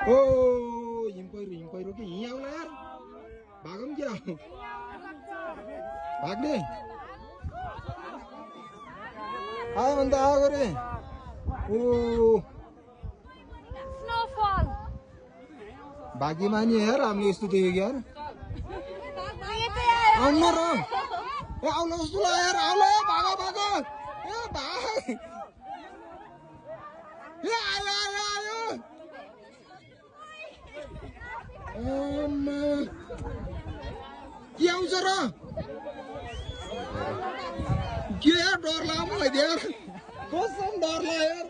ओ हिम पहिरो कि हिँड आउला यार भागौँ क्या भाग्ने आयो भने त आएको रे ओ स्नोफल भाग्यमानी यार हामीले यस्तो देखेको यार आउनु र ए आउनु जस्तो ल यार आउला भागो भागो ए भाग ए आयो आयो आयो के आउँछ र के यार डर लाग्यो मलाई यार कसम डर लाग्यो यार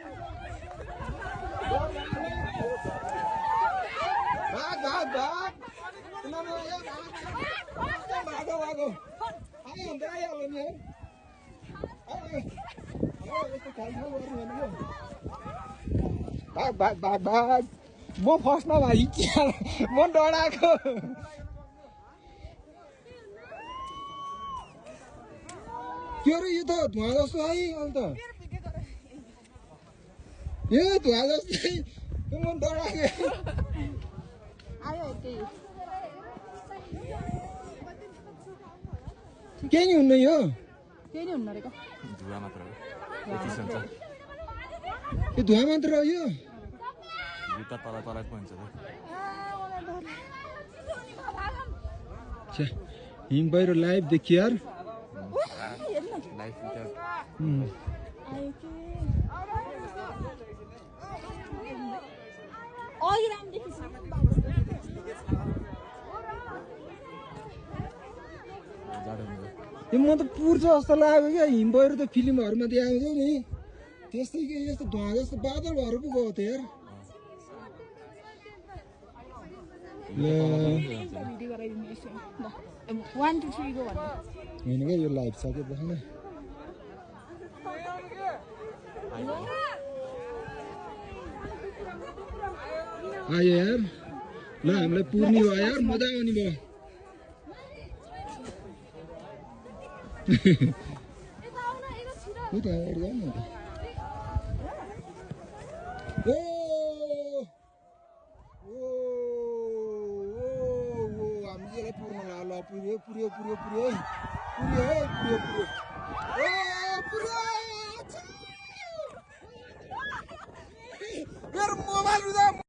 भाग भाग भाग भागो भागो आयो भने त आइहाल्यो नि भाग भाग भाग भाग म फर्स्टमा भाइ म डराएको के अरे यो त धुवा जस्तो है अन्त यो धुवा जस्तै म डराएको केही नि हुन्न यो केही नि हुन्न रे धुवा मात्र हो यो धुवा मात्र हो यो जुत्ता तल तलै पो हुन्छ त हिम पहिरो लाइभ देखियो यार लाइफ म त पुर्छ जस्तो लाग्यो क्या हिम पहिरो त फिल्महरूमा देखाउँछ नि त्यस्तै के यस्तो धुवा जस्तो बादल भएर पो गएको थियो यार होइन क्या यो लाइभ सक्यो देखाउन आयो यार ल हामीलाई पुर्ने भयो यार मजा आउने भयो उता अगाडि जाऊ न ओ हामीले यसलाई पुर्न ल पुर्यो पुर्यो पुर्यो पुर्यो पुर्यो पुर्यो पुर्यो मेरो मोबाइल